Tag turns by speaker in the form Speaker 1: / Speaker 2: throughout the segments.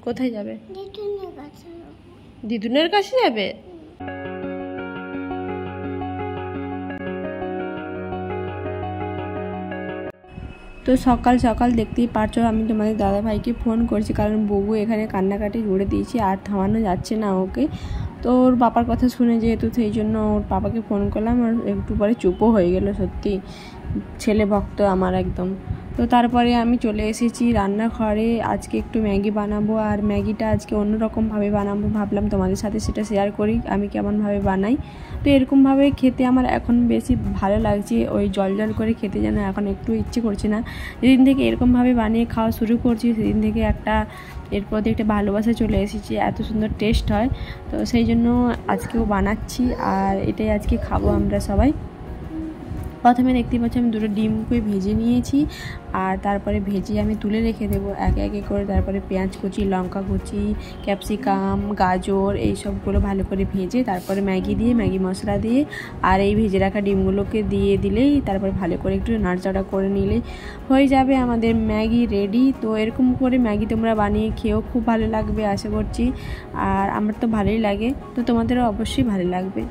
Speaker 1: কোথায় যাবে? দিদুনের কাছে যাবে। তো সকাল সকাল দেখতেই পারছো আমি তোমাদের দাদা ভাইকে ফোন করছি, কারণ বউ এখানে কান্নাকাটি জুড়ে দিয়েছি, আর থামানো যাচ্ছে না ওকে। তো ওর বাবার কথা শুনে যেহেতু সেই জন্য ওর পাপাকে ফোন করলাম, আর একটু পরে চুপও হয়ে গেল। সত্যি ছেলে ভক্ত আমার একদম। তো তারপরে আমি চলে এসেছি রান্নাঘরে। আজকে একটু ম্যাগি বানাবো, আর ম্যাগিটা আজকে অন্যরকমভাবে বানাবো। ভাবলাম তোমাদের সাথে সেটা শেয়ার করি আমি কেমনভাবে বানাই। তো এরকমভাবে খেতে আমার এখন বেশি ভালো লাগছে, ওই জল জল করে খেতে যেন এখন একটু ইচ্ছে করছে না। যেদিন থেকে এরকমভাবে বানিয়ে খাওয়া শুরু করছি সেদিন থেকে এর প্রতি একটা ভালোবাসা চলে এসেছে, এত সুন্দর টেস্ট হয়। তো সেই জন্য আজকেও বানাচ্ছি, আর এটাই আজকে খাবো আমরা সবাই। প্রথমে দেখতে পাচ্ছি আমি দুটো ডিমকে ভেজে নিয়েছি, আর তারপরে ভেজে আমি তুলে রেখে দেবো একে একে করে। তারপরে পেঁয়াজ কুচি, লঙ্কা কুচি, ক্যাপসিকাম, গাজর এই সবগুলো ভালো করে ভেজে তারপরে ম্যাগি দিয়ে, ম্যাগি মশলা দিয়ে আর এই ভেজে রাখা ডিমগুলোকে দিয়ে দিলেই, তারপরে ভালো করে একটু নাড়াচাড়া করে নিলেই হয়ে যাবে আমাদের ম্যাগি রেডি। তো এরকম করে ম্যাগি তোমরা বানিয়ে খেয়েও খুব ভালো লাগবে আশা করছি, আর আমার তো ভালোই লাগে, তো তোমাদেরও অবশ্যই ভালো লাগবে।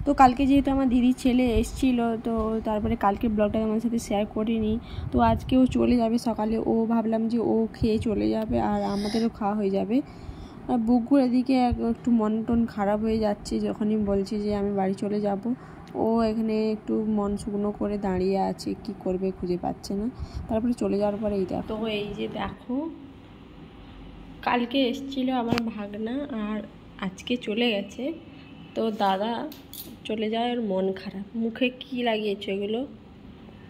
Speaker 1: তো কালকে যেহেতু আমার দিদির ছেলে এসেছিলো, তো তারপরে কালকে ব্লগটা আমার সাথে শেয়ার করিনি। তো আজকেও চলে যাবে সকালে, ও ভাবলাম যে ও খেয়ে চলে যাবে আর আমাদেরও খাওয়া হয়ে যাবে। আর বুকগুলো এদিকে একটু মন টন খারাপ হয়ে যাচ্ছে যখনই বলছি যে আমি বাড়ি চলে যাব। ও এখানে একটু মন শুকনো করে দাঁড়িয়ে আছে, কি করবে খুঁজে পাচ্ছে না। তারপরে চলে যাওয়ার পরে এই দেখো, তো এই যে দেখো কালকে এসেছিলো আমার ভাগনা, আর আজকে চলে গেছে। তো দাদা চলে যায়, ওর মন খারাপ। মুখে কি লাগিয়েছো এগুলো?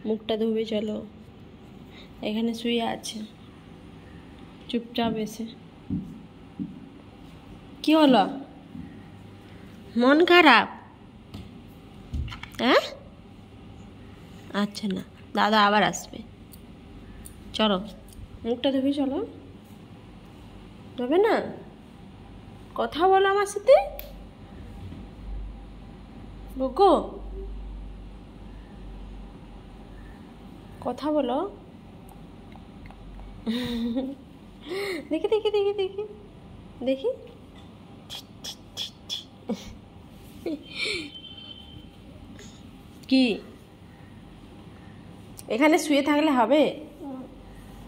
Speaker 1: মুখটা ধুবে চলো। এখানে শুয়ে আছে চুপচাপ এসে। কি হলো? মন খারাপ? হ্যাঁ, আচ্ছা না, দাদা আবার আসবে, চলো মুখটা ধুবে চলো। ধোবে না? কথা বলো আমার সাথে বুকু, কথা বলো। দেখি দেখি দেখি দেখি দেখি। কি এখানে শুয়ে থাকলে হবে?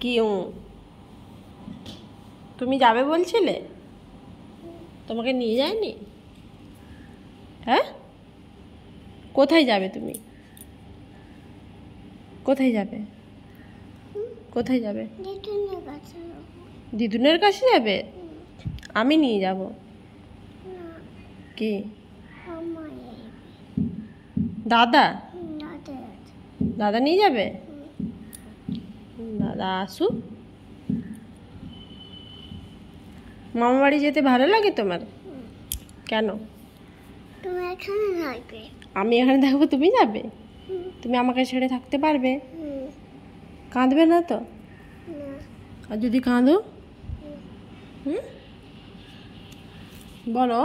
Speaker 1: কি তুমি যাবে বলছিলে, তোমাকে নিয়ে যায়নি? হ্যাঁ, কোথায় যাবে তুমি? কোথায় যাবে? কোথায় যাবে? দিদুনের কাছে যাবে? আমি নিয়ে যাব? কি দাদা? দাদা নিয়ে যাবে? দাদা আসুক। মামা বাড়ি যেতে ভালো লাগে তোমার? কেন? আমি এখানে থাকবো, তুমি যাবে? তুমি আমাকে ছেড়ে থাকতে পারবে? কাঁদবে না তো? আর যদি কাঁদো? বলো।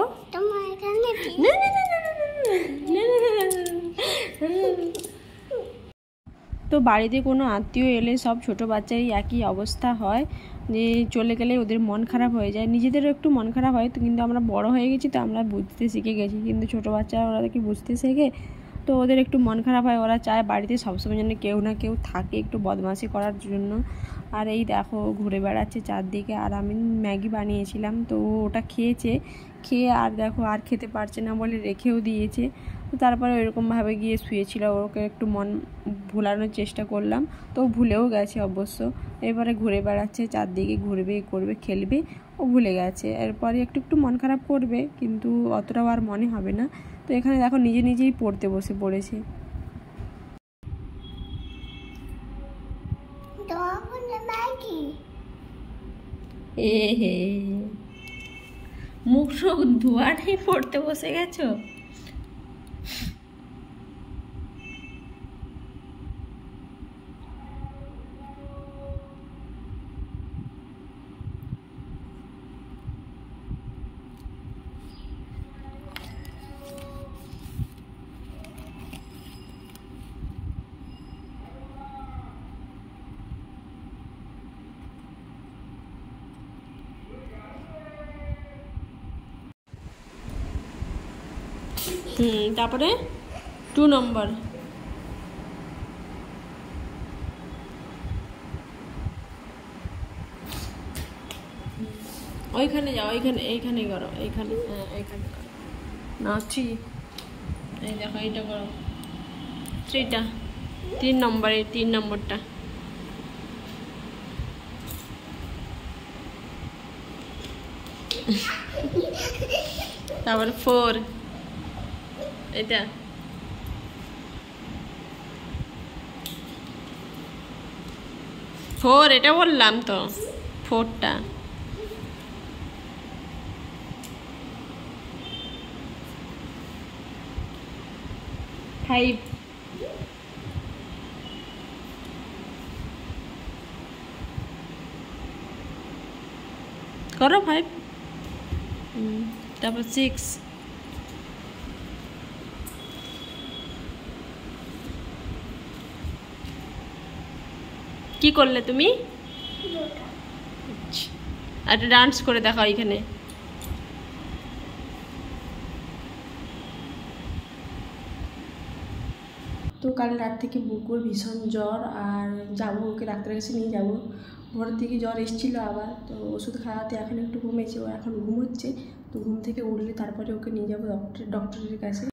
Speaker 1: তো বাড়িতে কোনো আত্মীয় এলে সব ছোট বাচ্চারই একই অবস্থা হয়, যে চলে গেলে ওদের মন খারাপ হয়ে যায়। নিজেদেরও একটু মন খারাপ হয়, তো কিন্তু আমরা বড় হয়ে গেছি, তো আমরা বুঝতে শিখে গেছি। কিন্তু ছোট বাচ্চারা ওরা কি বুঝতে শেখে? তো ওদের একটু মন খারাপ হয়, ওরা চায় বাড়িতে সবসময় যেন কেউ না কেউ থাকে একটু বদমাশি করার জন্য। আর এই দেখো ঘুরে বেড়াচ্ছে চারদিকে, আর আমি ম্যাগি বানিয়েছিলাম, তো ওটা খেয়েছে। খেয়ে আর দেখো আর খেতে পারছে না বলে রেখেও দিয়েছে। তো তারপরে ওইরকমভাবে গিয়ে শুয়েছিল, ওকে একটু মন ভোলানোর চেষ্টা করলাম, তো ভুলেও গেছে অবশ্য। এবারে ঘুরে বেড়াচ্ছে চারদিকে, ঘুরবে করবে খেলবে, ও ভুলে গেছে। এরপরে একটু একটু মন খারাপ করবে, কিন্তু অতটাও আর মনে হবে না। তো এখানে দেখো নিজে নিজেই পড়তে বসে পড়েছে। এ হে, মুখ ধোয়া নেই, পড়তে বসে গেছো? তারপরে 2 নম্বর ওইখানে যাও, এইখানে করো, এইখানে এইখানে করো না 3। এই দেখো এইটা করো 3টা, 3 নম্বরে 3 নম্বরটা। তারপরে 4 এটা, এটা বললাম তো 4টা। ফাইভ করো 5। তারপর 6, কি করলে তুমি? আর ডান্স করে দেখাও এখানে। তো কাল রাত থেকে বুকুর ভীষণ জ্বর, আর যাবো ওকে ডাক্তারের কাছে নিয়ে যাবো। ভোরের থেকে জ্বর এসেছিল আবার, তো ওষুধ খাওয়াতে এখন একটু কমেছে, ও এখন ঘুমোচ্ছে। তো ঘুম থেকে উঠলে তারপরে ওকে নিয়ে যাবো ডক্টরের কাছে।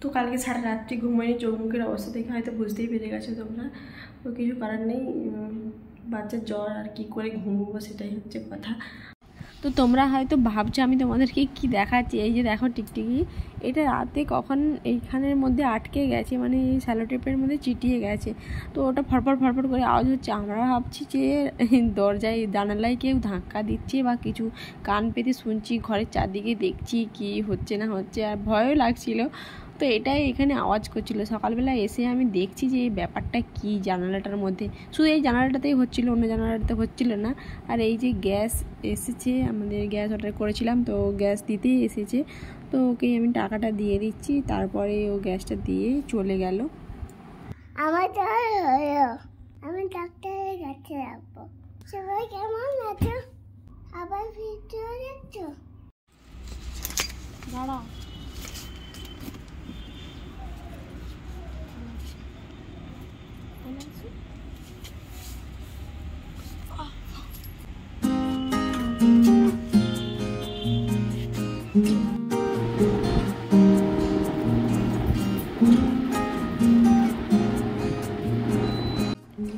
Speaker 1: তো কালকে সারা রাত্রি ঘুমাইনি, চোখ মুখের অবস্থা দেখে হয়তো বুঝতেই পেরে গেছো তোমরা। তো কিছু করার নেই, বাচ্চার জ্বর আর কি করে ঘুমবো সেটাই হচ্ছে কথা। তো তোমরা হয়তো ভাবছো আমি তোমাদেরকে কি দেখাচ্ছি। এই যে দেখো টিকটিকি, এটা রাতে কখন এইখানের মধ্যে আটকে গেছে, মানে এই স্যালোটেপের মধ্যে চিটিয়ে গেছে। তো ওটা ফড়ফড় ফড়ফড় করে আওয়াজ হচ্ছে। আমরা ভাবছি যে দরজায় জানালায় কেউ ধাক্কা দিচ্ছে বা কিছু, কান পেতে শুনছি, ঘরের চারদিকে দেখছি কি হচ্ছে না হচ্ছে, আর ভয়ও লাগছিল। তো এটাই এখানে আওয়াজ করছিল। সকালবেলা এসে আমি দেখছি যে এই ব্যাপারটা কি, জানালাটার মধ্যে শুধু এই জানালাটাতেই হচ্ছিল, অন্য জানালাটাতে হচ্ছিল না। আর এই যে গ্যাস এসেছে, আমাদের গ্যাস অর্ডার করেছিলাম, তো গ্যাস দিতেই এসেছে। তো ওকে আমি টাকাটা দিয়ে দিচ্ছি, তারপরে ও গ্যাসটা দিয়ে চলে গেল।
Speaker 2: আমি ডাক্তারের কাছে যাবো। সবাই কেমন আছো? আবার ভিডিও দেখছো?
Speaker 1: দাঁড়াও,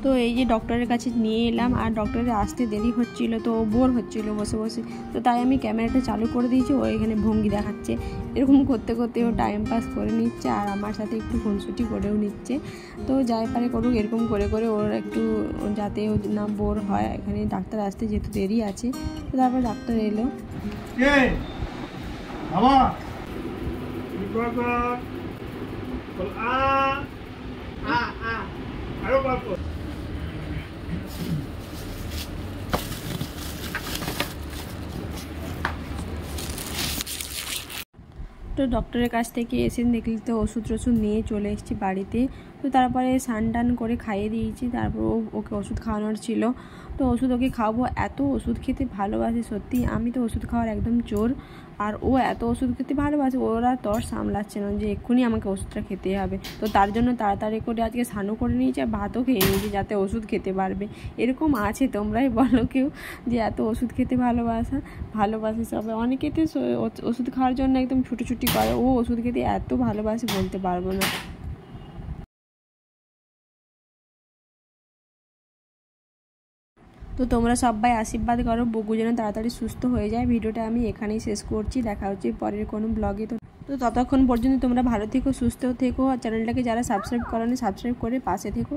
Speaker 1: তো এই যে ডক্টরের কাছে নিয়ে এলাম, আর ডক্টরের আসতে দেরি হচ্ছিল, তো বোর হচ্ছিল বসে বসে। তো তাই আমি ক্যামেরাটা চালু করে দিয়েছি, ও এখানে ভঙ্গি দেখাচ্ছে। এরকম করতে করতে ও টাইম পাস করে নিচ্ছে, আর আমার সাথে একটু ফোনশুটি করেও নিচ্ছে। তো যাই পারে করুক, এরকম করে করে ওর একটু, যাতে ও না বোর হয়। এখানে ডাক্তার আসতে যেহেতু দেরি আছে, তো তারপর ডাক্তার এলো। তো ডক্টরের কাছ থেকে এসে দেখলি তো ওষুধ নিয়ে চলে এসেছি বাড়িতে। তো তারপরে স্নান টান করে খাইয়ে দিয়েছি, তারপর ওকে ওষুধ খাওয়ানোর ছিল। তো ওষুধ ওকে খাওয়াবো, এত ওষুধ খেতে ভালোবাসে সত্যি। আমি তো ওষুধ খাওয়ার একদম চোর, আর ও এত ওষুধ খেতে ভালোবাসে, ওরা তর সামলাচ্ছে না যে এক্ষুনি আমাকে ওষুধটা খেতে হবে। তো তার জন্য তাড়াতাড়ি করে আজকে স্নানও করে নিয়েছে, আর ভাতও খেয়ে নিয়েছে যাতে ওষুধ খেতে পারবে। এরকম আছে, তোমরাই বলো কেউ যে এত ওষুধ খেতে ভালোবাসে সবাই। অনেকে তো ওষুধ খাওয়ার জন্য একদম ছুটোছুটি করে, ও ওষুধ খেতে এত ভালোবাসে বলতে পারবো না। তো তোমরা সবাই আশীর্বাদ করো বগু যেন তাড়াতাড়ি সুস্থ হয়ে যায়। ভিডিওটা আমি এখানেই শেষ করছি, দেখা হচ্ছে পরের কোনো ব্লগে। তো ততক্ষণ পর্যন্ত তোমরা ভালো থেকো, সুস্থ থেকো, আর চ্যানেলটাকে যারা সাবস্ক্রাইব করোনি সাবস্ক্রাইব করে পাশে থেকো।